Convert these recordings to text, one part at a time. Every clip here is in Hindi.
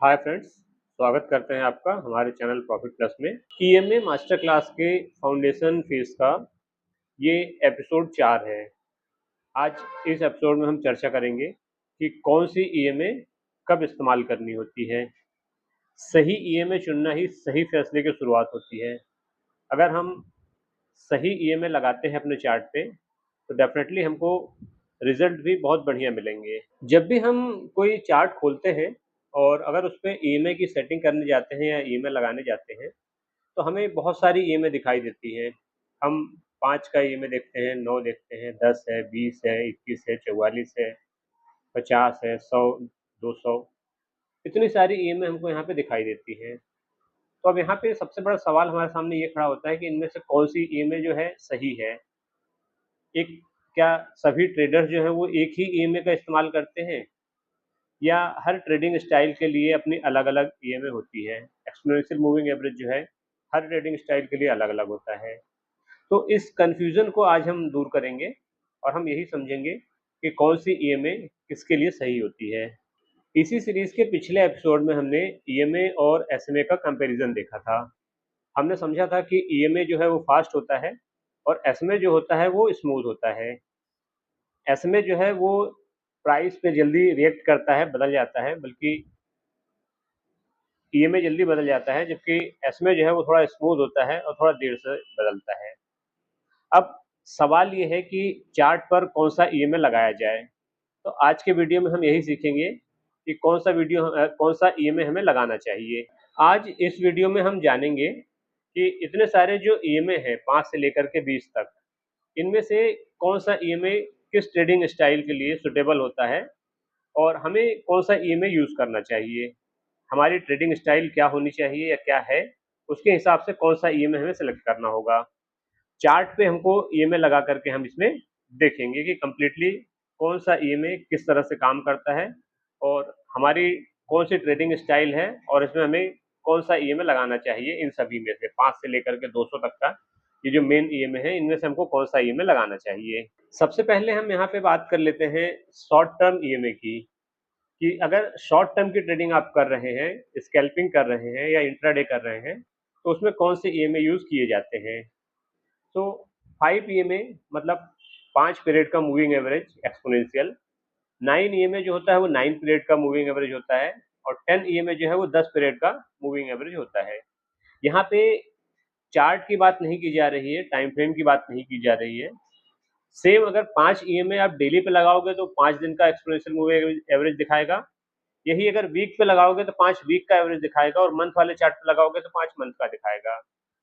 हाय फ्रेंड्स, स्वागत करते हैं आपका हमारे चैनल प्रॉफिट प्लस में। ईएमए मास्टर क्लास के फाउंडेशन फेज का ये एपिसोड 4 है। आज इस एपिसोड में हम चर्चा करेंगे कि कौन सी ईएमए कब इस्तेमाल करनी होती है। सही ईएमए चुनना ही सही फैसले की शुरुआत होती है। अगर हम सही ईएमए लगाते हैं अपने चार्ट पे तो डेफिनेटली हमको रिजल्ट भी बहुत बढ़िया मिलेंगे। जब भी हम कोई चार्ट खोलते हैं और अगर उस पे ईएमए की सेटिंग करने जाते हैं या ईएमए लगाने जाते हैं तो हमें बहुत सारी ईएमए दिखाई देती है। हम 5 का ईएमए देखते हैं, 9 देखते हैं, 10 है, 20 है, 21 है, 44 है, 50 है, 100, 200, इतनी सारी ईएमए हमको यहाँ पे दिखाई देती हैं। तो अब यहाँ पे सबसे बड़ा सवाल हमारे सामने ये खड़ा होता है कि इनमें से कौन सी ईएमए जो है सही है। एक क्या सभी ट्रेडर्स जो हैं वो एक ही ईएमए का इस्तेमाल करते हैं या हर ट्रेडिंग स्टाइल के लिए अपनी अलग-अलग ईएमए होती है? एक्स्पोनेंशियल मूविंग एवरेज जो है हर ट्रेडिंग स्टाइल के लिए अलग-अलग होता है। तो इस कन्फ्यूज़न को आज हम दूर करेंगे और हम यही समझेंगे कि कौन-सी ईएमए किसके लिए सही होती है। इसी सीरीज़ के पिछले एपिसोड में हमने ईएमए और एसएमए का कंपैरिज़न देखा था। हमने समझा था कि ईएमए जो है वो फ़ास्ट होता है और एसएमए जो होता है वो स्मूथ होता है। एसएमए जो है वो प्राइस पे जल्दी रिएक्ट करता है, बदल जाता है, बल्कि ईएमए जल्दी बदल जाता है, जबकि एसएमए जो है वो थोड़ा स्मूथ होता है और थोड़ा देर से बदलता है। अब सवाल ये है कि चार्ट पर कौन-सा ईएमए लगाया जाए? तो आज के वीडियो में हम यही सीखेंगे कि कौन-सा ईएमए हमें लगाना चाहिए। आज इस वीडियो में हम जानेंगे कि इतने सारे जो ईएमए हैं 5 से लेकर के 20 तक, इनमें से कौन-सा ईएमए किस ट्रेडिंग स्टाइल के लिए सूटेबल होता है और हमें कौन-सा ईएमए यूज़ करना चाहिए। हमारी ट्रेडिंग स्टाइल क्या होनी चाहिए या क्या है, उसके हिसाब से कौन-सा ईएमए हमें सेलेक्ट करना होगा। चार्ट पे हमको ईएमए लगा करके हम इसमें देखेंगे कि कंप्लीटली कौन-सा ईएमए किस तरह से काम करता है और हमारी कौन-सी ट्रेडिंग स्टाइल है और इसमें हमें कौन-सा ईएमए लगाना चाहिए इन सभी में से 5 से लेकर के 200 तक का ये जो मेन ईएमए है, इनमें से हमको कौन-सा ईएमए लगाना चाहिए। सबसे पहले हम यहाँ पे बात कर लेते हैं शॉर्ट टर्म ईएमए की। कि अगर शॉर्ट टर्म की ट्रेडिंग आप कर रहे हैं, स्कैल्पिंग कर रहे हैं या इंट्राडे कर रहे हैं, तो उसमें कौन से ईएमए यूज़ किए जाते हैं? तो 5 ईएमए मतलब 5 पीरियड का मूविंग एवरेज एक्स्पोनेंशियल, 9 ईएमए जो होता है वो 9 पीरियड का मूविंग एवरेज होता है और 10 ईएमए जो है वो 10 पीरियड का मूविंग एवरेज होता है। यहाँ पे चार्ट की बात नहीं की जा रही है, टाइम फ्रेम की बात नहीं की जा रही है। सेम अगर 5 ईएमए आप डेली पे लगाओगे तो 5 दिन का एक्स्पोनेंशियल मूविंग एवरेज दिखाएगा। यही अगर वीक पे लगाओगे तो 5 वीक का एवरेज दिखाएगा और मंथ वाले चार्ट पे लगाओगे तो 5 मंथ का दिखाएगा।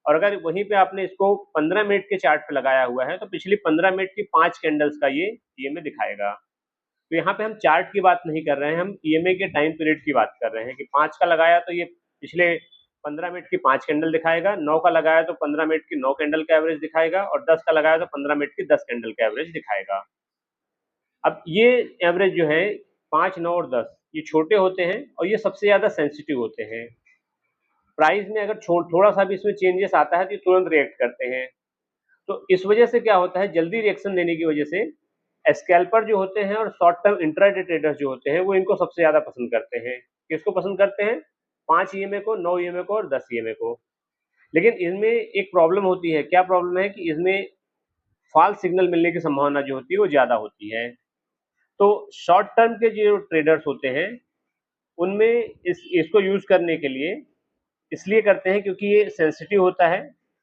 और अगर वहीं पे आपने इसको 15 मिनट के चार्ट पे लगाया हुआ है तो पिछली 15 मिनट की 5 कैंडल्स का ये ईएमए दिखाएगा। तो यहाँ पे हम चार्ट की बात नहीं कर रहे हैं, हम ईएमए के टाइम पीरियड की बात कर रहे हैं कि 5 का लगाया तो ये पिछले 15 मिनट की 5 कैंडल दिखाएगा, 9 का लगाया तो 15 मिनट की 9 कैंडल का एवरेज दिखाएगा और 10 का लगाया तो 15 मिनट की 10 कैंडल का एवरेज दिखाएगा। अब ये एवरेज जो है 5, 9 और 10 ये छोटे होते हैं और ये सबसे ज़्यादा सेंसिटिव होते हैं। प्राइस में अगर थोड़ा-सा भी इसमें चेंजेस आता है तो ये तुरंत रिएक्ट करते हैं। तो इस वजह से क्या होता है, जल्दी रिएक्शन देने की वजह से स्कैल्पर जो होते हैं और शॉर्ट टर्म इंट्राडे ट्रेडर्स जो होते हैं वो इनको सबसे ज़्यादा पसंद करते हैं। किसको पसंद करते हैं? 5 ईएमए को, 9 ईएमए को और 10 ईएमए को। लेकिन इनमें एक प्रॉब्लम होती है, क्या प्रॉब्लम है कि इसमें फ़ॉल्स सिग्नल मिलने की संभावना जो होती है वो ज़्यादा होती है। तो शॉर्ट टर्म के जो ट्रेडर्स होते हैं उनमें इसको यूज़ करने के लिए इसलिए करते हैं क्योंकि ये सेंसिटिव होता है,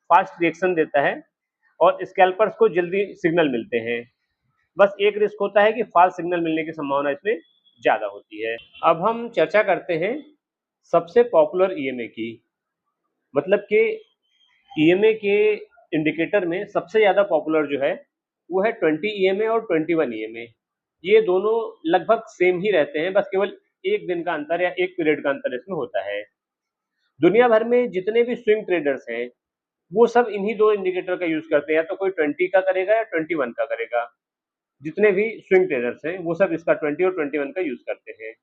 फ़ास्ट रिएक्शन देता है और स्कैल्पर्स को जल्दी सिग्नल मिलते हैं। बस एक रिस्क होता है कि फ़ास्ट सिग्नल मिलने की संभावना इसमें ज़्यादा होती है। अब हम चर्चा करते हैं सबसे पॉपुलर ईएमए की। मतलब कि ईएमए के इंडिकेटर में सबसे ज़्यादा पॉपुलर जो है वो है 20 ईएमए और 21 ईएमए। ये दोनों लगभग सेम ही रहते हैं, बस केवल 1 दिन का अंतर या 1 पीरियड का अंतर इसमें होता है। दुनिया भर में जितने भी स्विंग ट्रेडर्स हैं, वो सब इन्हीं 2 इंडिकेटर का यूज़ करते हैं, या तो कोई 20 का करेगा या 21 का करेगा। जितने भी स्विंग ट्रेडर्स हैं, वो सब इसका 20 और 21 का यूज़ करते हैं।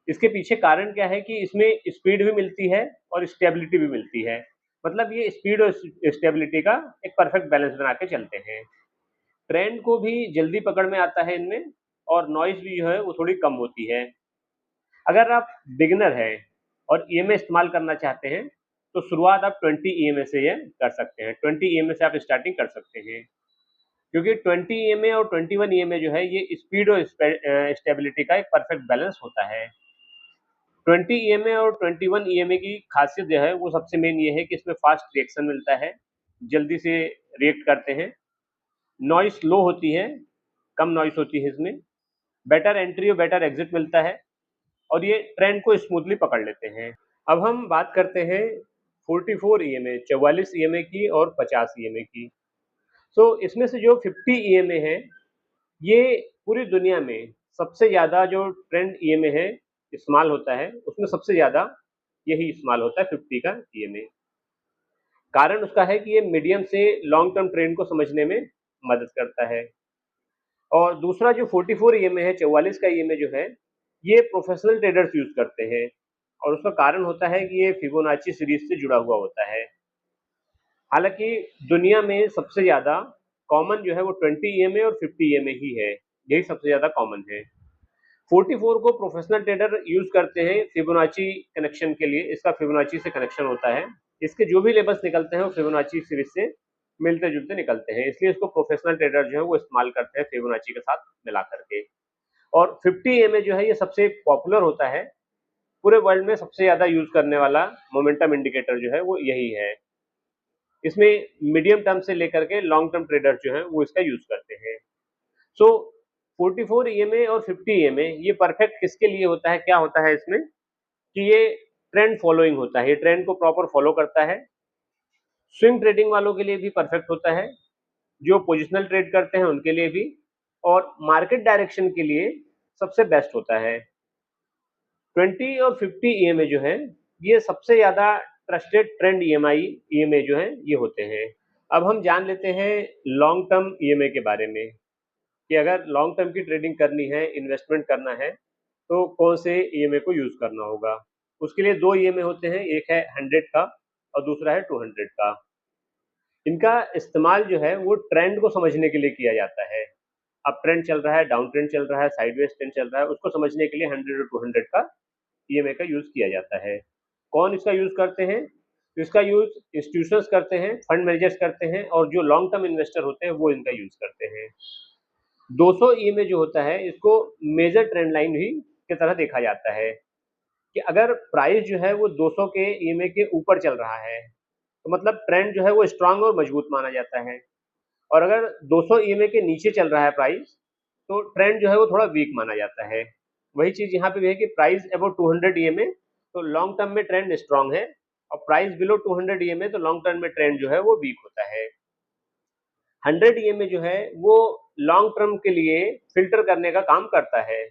इसके पीछे कारण क्या है कि इसमें स्पीड भी मिलती है और स्टेबिलिटी भी मिलती है। मतलब ये स्पीड और स्टेबिलिटी का एक परफेक्ट बैलेंस बना के चलते हैं। ट्रेंड को भी जल्दी पकड़ में आता है इनमें और नॉइज़ भी जो है वो थोड़ी कम होती है। अगर आप बिगिनर हैं और ईएमए इस्तेमाल करना चाहते हैं तो शुरुआत आप 20 ईएमए से ये कर सकते हैं। 20 ईएमए से आप स्टार्टिंग कर सकते हैं, क्योंकि 20 ईएमए और 21 ईएमए जो है ये स्पीड और स्टेबिलिटी का एक परफेक्ट बैलेंस होता है। 20 ईएमए और 21 ईएमए की खासियत जो है वो सबसे मेन ये है कि इसमें फास्ट रिएक्शन मिलता है, जल्दी से रिएक्ट करते हैं, नॉइस लो होती है, कम नॉइस होती है इसमें, बेटर एंट्री और बेटर एग्जिट मिलता है और ये ट्रेंड को स्मूथली पकड़ लेते हैं। अब हम बात करते हैं 44 ईएमए 44 ईएमए की और 50 ईएमए की। तो इसमें से जो 50 ईएमए है ये पूरी दुनिया में सबसे ज़्यादा जो ट्रेंड ईएमए है इस्तेमाल होता है, उसमें सबसे ज़्यादा यही इस्तेमाल होता है 50 का ईएमए। कारण उसका है कि ये मीडियम से लॉन्ग टर्म ट्रेंड को समझने में मदद करता है। और दूसरा जो 44 ईएमए है 44 का ईएमए जो है ये प्रोफेशनल ट्रेडर्स यूज़ करते हैं और उसका कारण होता है कि ये फिबोनाची सीरीज से जुड़ा हुआ होता है। हालांकि दुनिया में सबसे ज़्यादा कॉमन जो है वो 20 ईएमए और 50 ईएमए ही है, यही सबसे ज़्यादा कॉमन है। 44 को प्रोफेशनल ट्रेडर यूज़ करते हैं फिबोनाची कनेक्शन के लिए, इसका फिबोनाची से कनेक्शन होता है। इसके जो भी लेवल्स निकलते हैं वो फिबोनाची सीरीज से मिलते-जुलते निकलते हैं, इसलिए इसको प्रोफेशनल ट्रेडर जो है वो इस्तेमाल करते हैं फिबोनाची के साथ मिला करके। और 50 ईएमए जो है ये सबसे पॉपुलर होता है, पूरे वर्ल्ड में सबसे ज़्यादा यूज़ करने वाला मोमेंटम इंडिकेटर जो है वो यही है। इसमें मीडियम टर्म से लेकर के लॉन्ग टर्म ट्रेडर जो हैं वो इसका यूज़ करते हैं। सो 44 ईएमए और 50 ईएमए ये परफेक्ट किसके लिए होता है, क्या होता है इसमें कि ये ट्रेंड फॉलोइंग होता है, ये ट्रेंड को प्रॉपर फॉलो करता है। स्विंग ट्रेडिंग वालों के लिए भी परफेक्ट होता है, जो पोजिशनल ट्रेड करते हैं उनके लिए भी, और मार्केट डायरेक्शन के लिए सबसे बेस्ट होता है। 20 और 50 ईएमए जो है ये सबसे ज़्यादा ट्रस्टेड ट्रेंड ईएमए जो है ये होते हैं। अब हम जान लेते हैं लॉन्ग टर्म ईएमए के बारे में कि अगर लॉन्ग टर्म की ट्रेडिंग करनी है, इन्वेस्टमेंट करना है, तो कौन से ईएमए को यूज़ करना होगा। उसके लिए 2 ईएमए होते हैं, एक है 100 का और दूसरा है 200 का। इनका इस्तेमाल जो है वो ट्रेंड को समझने के लिए किया जाता है। अप ट्रेंड चल रहा है, डाउन ट्रेंड चल रहा है, साइडवेज ट्रेंड चल रहा है, उसको समझने के लिए 100 और 200 का ईएमए का यूज़ किया जाता है। कौन इसका यूज़ करते हैं? तो इसका यूज़ इंस्टीट्यूशंस करते हैं, फंड मैनेजर्स करते हैं और जो लॉन्ग टर्म इन्वेस्टर होते हैं वो इनका यूज़ करते हैं। 200 ईएमए जो होता है इसको मेजर ट्रेंड लाइन भी की तरह देखा जाता है कि अगर प्राइस जो है वो 200 के ईएमए के ऊपर चल रहा है तो मतलब ट्रेंड जो है वो स्ट्रांग और मजबूत माना जाता है, और अगर 200 ईएमए के नीचे चल रहा है प्राइस तो ट्रेंड जो है वो थोड़ा वीक माना जाता है। वही चीज़ यहाँ पे भी है कि प्राइस अबाउट 200 ईएमए तो लॉन्ग टर्म में ट्रेंड स्ट्रांग है, और प्राइस बिलो 200 ईएमए तो लॉन्ग टर्म में ट्रेंड जो है वो वीक होता है। 100 ईएमए जो है वो लॉन्ग टर्म के लिए फिल्टर करने का काम करता है।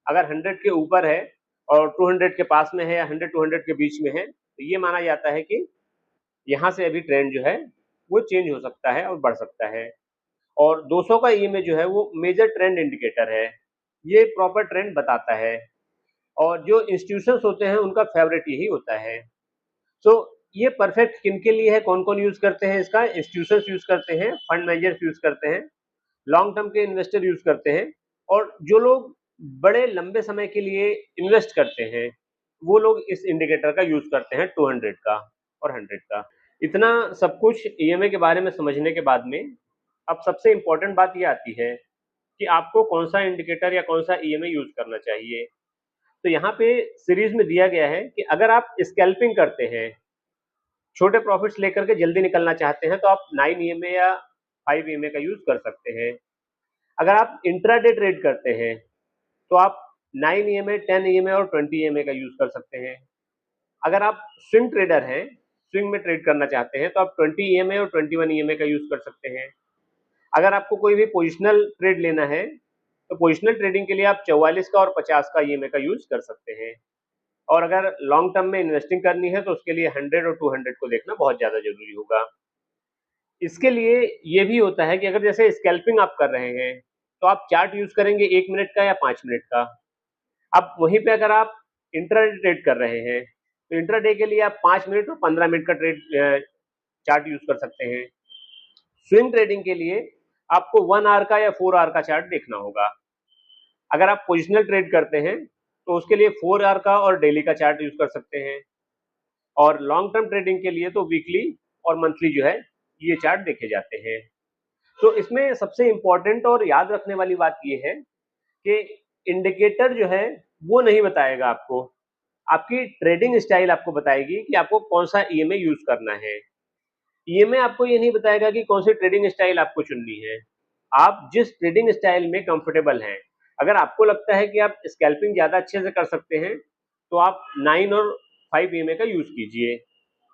अगर 100 के ऊपर है और 200 के पास में है या 100 200 के बीच में है तो ये माना जाता है कि यहाँ से अभी ट्रेंड जो है वो चेंज हो सकता है और बढ़ सकता है। और 200 का ईएमए जो है वो मेजर ट्रेंड इंडिकेटर है, ये प्रॉपर ट्रेंड बताता है और जो इंस्टीट्यूशंस होते हैं उनका फेवरेट यही होता है। सो ये परफेक्ट किनके लिए है, कौन-कौन यूज़ करते हैं इसका? इंस्टीट्यूशंस यूज़ करते हैं, फंड मैनेजर्स यूज़ करते हैं, लॉन्ग टर्म के इन्वेस्टर यूज़ करते हैं और जो लोग बड़े लंबे समय के लिए इन्वेस्ट करते हैं, वो लोग इस इंडिकेटर का यूज़ करते हैं 200 का और 100 का। इतना सब कुछ ईएमए के बारे में समझने के बाद में अब सबसे इम्पोर्टेंट बात ये आती है कि आपको कौन-सा इंडिकेटर या कौन-सा ईएमए यूज़ करना चाहिए। तो यहाँ पे सीरीज़ में दिया गया है कि अगर आप स्कैल्पिंग करते हैं, छोटे प्रॉफिट्स लेकर के जल्दी निकलना चाहते हैं तो आप 9 ईएमए या 5 ईएमए का यूज़ कर सकते हैं। अगर आप इंट्राडे ट्रेड करते हैं तो आप 9 ईएमए, 10 ईएमए और 20 ईएमए का यूज़ कर सकते हैं। अगर आप स्विंग ट्रेडर हैं, स्विंग में ट्रेड करना चाहते हैं तो आप 20 ईएमए और 21 ईएमए का यूज़ कर सकते हैं। अगर आपको कोई भी पोजिशनल ट्रेड लेना है तो पोजिशनल ट्रेडिंग के लिए आप 44 का और 50 का ईएमए का यूज़ कर सकते हैं। और अगर लॉन्ग टर्म में इन्वेस्टिंग करनी है तो उसके लिए 100 और 200 को देखना बहुत ज़्यादा ज़रूरी होगा। इसके लिए ये भी होता है कि अगर जैसे स्कैल्पिंग आप कर रहे हैं, तो आप चार्ट यूज़ करेंगे 1 मिनट का या 5 मिनट का। अब वहीं पे अगर आप इंट्राडे ट्रेड कर रहे हैं, तो इंट्राडे के लिए आप 5 मिनट और 15 मिनट का चार्ट यूज़ कर सकते हैं। स्विंग ट्रेडिंग के लिए आपको 1 आवर का या 4 आवर का चार्ट देखना होगा। अगर आप पोजिशनल ट्रेड करते हैं तो उसके लिए 4 आवर का और डेली का चार्ट यूज कर सकते हैं, और लॉन्ग टर्म ट्रेडिंग के लिए तो वीकली और मंथली जो है ये चार्ट देखे जाते हैं। तो इसमें सबसे इम्पोर्टेंट और याद रखने वाली बात ये है कि इंडिकेटर जो है वो नहीं बताएगा आपको, आपकी ट्रेडिंग स्टाइल आपको बताएगी कि आपको कौन सा ईएमए यूज करना है। ईएमए आपको ये नहीं बताएगा कि कौन सी ट्रेडिंग स्टाइल आपको चुननी है। आप जिस ट्रेडिंग स्टाइल में कंफर्टेबल हैं, अगर आपको लगता है कि आप स्कैल्पिंग ज़्यादा अच्छे से कर सकते हैं, तो आप 9 और 5 ईएमए का यूज़ कीजिए।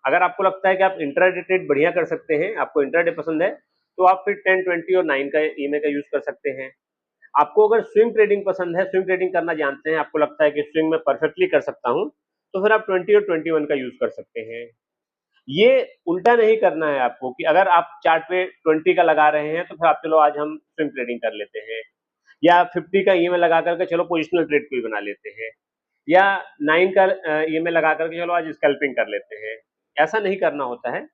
अगर आपको लगता है कि आप इंट्राडे ट्रेड बढ़िया कर सकते हैं, आपको इंट्राडे पसंद है, तो आप फिर 10, 20 और 9 का ईएमए का यूज़ कर सकते हैं। आपको अगर स्विंग ट्रेडिंग पसंद है, स्विंग ट्रेडिंग करना जानते हैं, आपको लगता है कि स्विंग में परफेक्टली कर सकता हूँ, तो फिर आप 20 और 21 का यूज़ कर सकते हैं। ये उल्टा नहीं करना है आपको कि अगर आप चार्ट पे 20 का लगा रहे हैं, तो फिर आप चलो आज हम स्विंग ट्रेडिंग कर लेते हैं, या 50 का ईएमए लगा करके चलो पोजिशनल ट्रेड कोई बना लेते हैं, या 9 का ईएमए लगा करके चलो आज स्कैल्पिंग कर लेते हैं। ऐसा नहीं करना होता है।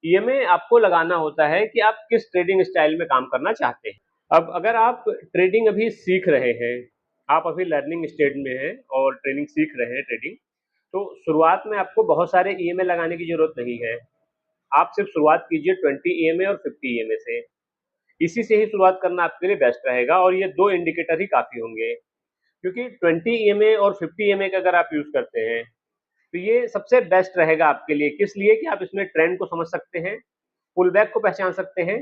ईएमए आपको लगाना होता है कि आप किस ट्रेडिंग स्टाइल में काम करना चाहते हैं। अब अगर आप ट्रेडिंग अभी सीख रहे हैं, आप अभी लर्निंग स्टेज में हैं और ट्रेनिंग सीख रहे हैं ट्रेडिंग, तो शुरुआत में आपको बहुत सारे ईएमए लगाने की ज़रूरत नहीं है। आप सिर्फ शुरुआत कीजिए 20 ईएमए और 50 ईएमए से। इसी से ही शुरुआत करना आपके लिए बेस्ट रहेगा, और ये 2 इंडिकेटर ही काफ़ी होंगे। क्योंकि 20 ईएमए और 50 ईएमए का अगर आप यूज़ करते हैं, तो ये सबसे बेस्ट रहेगा आपके लिए। किस लिए? कि आप इसमें ट्रेंड को समझ सकते हैं, पुल बैक को पहचान सकते हैं,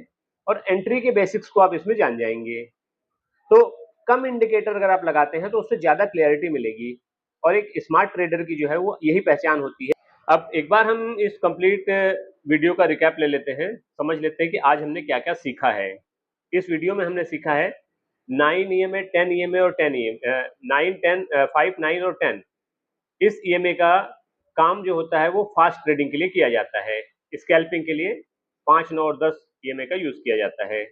और एंट्री के बेसिक्स को आप इसमें जान जाएँगे। तो कम इंडिकेटर अगर आप लगाते हैं, तो उससे ज़्यादा क्लैरिटी मिलेगी, और एक स्मार्ट ट्रेडर की जो है वो यही पहचान होती है। अब एक बार हम इस कंप्लीट वीडियो का रिकैप ले लेते हैं, समझ लेते हैं कि आज हमने क्या-क्या सीखा है। इस वीडियो में हमने सीखा है 9 ईएमए, 10 ईएमए और 10 9, 10 5, 9 और 10। इस ईएमए का काम जो होता है वो फास्ट ट्रेडिंग के लिए किया जाता है। स्कैल्पिंग के लिए 5, 9 और 10 ईएमए का यूज़ किया जाता है।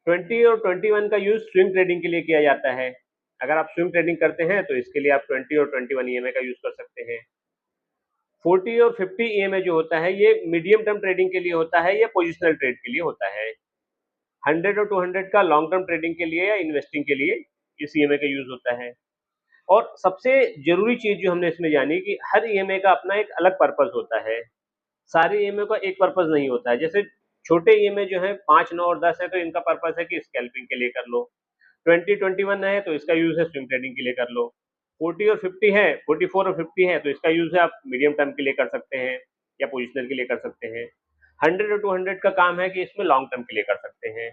20 और 21 का यूज़ स्विंग ट्रेडिंग के लिए किया जाता है। अगर आप स्विंग ट्रेडिंग करते हैं, तो इसके लिए आप 20 और 21 ईएमए का यूज़ कर सकते हैं। 40 और 50 ईएमए जो होता है, ये मीडियम टर्म ट्रेडिंग के लिए होता है या पोजिशनल ट्रेड के लिए होता है। 100 और 200 का लॉन्ग टर्म ट्रेडिंग के लिए या इन्वेस्टिंग के लिए इस ईएमए का यूज़ होता है। और सबसे ज़रूरी चीज़ जो हमने इसमें जानी कि हर ईएमए का अपना एक अलग पर्पज़ होता है। सारे ईएमए का एक पर्पज़ नहीं होता है। जैसे छोटे ईएमए जो हैं 5, 9 और 10 है, तो इनका पर्पज़ है कि स्कैल्पिंग के लिए कर लो। 20, 21 है, तो इसका यूज़ है स्विंग ट्रेडिंग के लिए कर लो। 40 और 50 है, 44 और 50 है, तो इसका यूज़ है आप मीडियम टर्म के लिए कर सकते हैं या पोजिशनल के लिए कर सकते हैं। 100 और 200 का काम है कि इसमें लॉन्ग टर्म के लिए कर सकते हैं।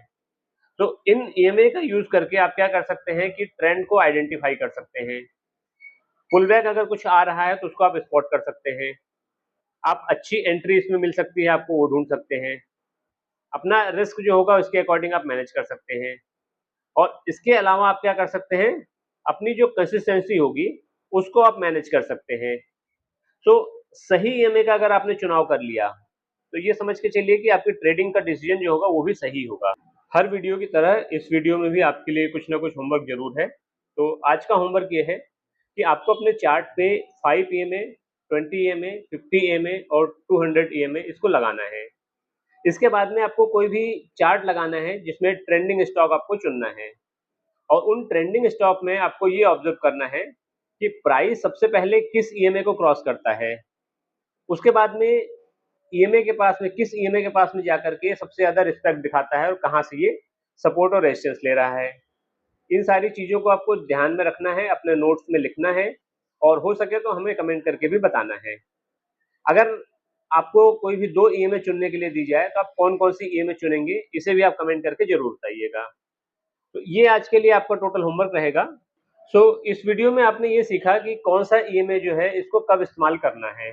तो इन ईएमए का यूज़ करके आप क्या कर सकते हैं कि ट्रेंड को आइडेंटिफ़ाई कर सकते हैं। पुल बैक अगर कुछ आ रहा है, तो उसको आप स्पॉट कर सकते हैं। आप अच्छी एंट्री इसमें मिल सकती है, आपको वो ढूँढ सकते हैं। अपना रिस्क जो होगा उसके अकॉर्डिंग आप मैनेज कर सकते हैं। और इसके अलावा आप क्या कर सकते हैं, अपनी जो कंसिस्टेंसी होगी, उसको आप मैनेज कर सकते हैं। तो सही ईएमए का अगर आपने चुनाव कर लिया, तो ये समझ के चलिए कि आपकी ट्रेडिंग का डिसीजन जो होगा वो भी सही होगा। हर वीडियो की तरह इस वीडियो में भी आपके लिए कुछ ना कुछ होमवर्क ज़रूर है। तो आज का होमवर्क ये है कि आपको अपने चार्ट पे 5 ईएमए, 20 ईएमए, 50 ईएमए और 200 ईएमए इसको लगाना है। इसके बाद में आपको कोई भी चार्ट लगाना है जिसमें ट्रेंडिंग स्टॉक आपको चुनना है, और उन ट्रेंडिंग स्टॉक में आपको ये ऑब्जर्व करना है कि प्राइस सबसे पहले किस ईएमए को क्रॉस करता है। उसके बाद में ईएमए के पास में किस ईएमए के पास में जाकर के सबसे ज़्यादा रिस्पेक्ट दिखाता है और कहाँ से ये सपोर्ट और रेजिस्टेंस ले रहा है। इन सारी चीज़ों को आपको ध्यान में रखना है, अपने नोट्स में लिखना है, और हो सके तो हमें कमेंट करके भी बताना है। अगर आपको कोई भी 2 ईएमए चुनने के लिए दी जाए, तो आप कौन-कौन सी ईएमए चुनेंगे, इसे भी आप कमेंट करके ज़रूर बताइएगा। तो ये आज के लिए आपका टोटल होमवर्क रहेगा। इस वीडियो में आपने ये सीखा कि कौन-सा ईएमए जो है इसको कब इस्तेमाल करना है।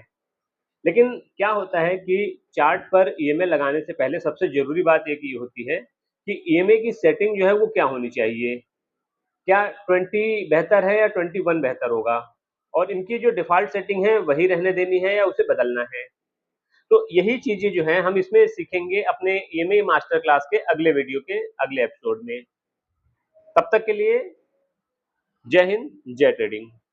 लेकिन क्या होता है कि चार्ट पर ईएमए लगाने से पहले सबसे ज़रूरी बात एक ये होती है कि ईएमए की सेटिंग जो है वो क्या होनी चाहिए? क्या 20 बेहतर है या 21 बेहतर होगा? और इनकी जो डिफ़ॉल्ट सेटिंग है वही रहने देनी है या उसे बदलना है? तो यही चीज़ें जो हैं हम इसमें सीखेंगे अपने ईएमए मास्टर क्लास के अगले वीडियो के अगले एपिसोड में। तब तक के लिए जय हिंद, जय ट्रेडिंग।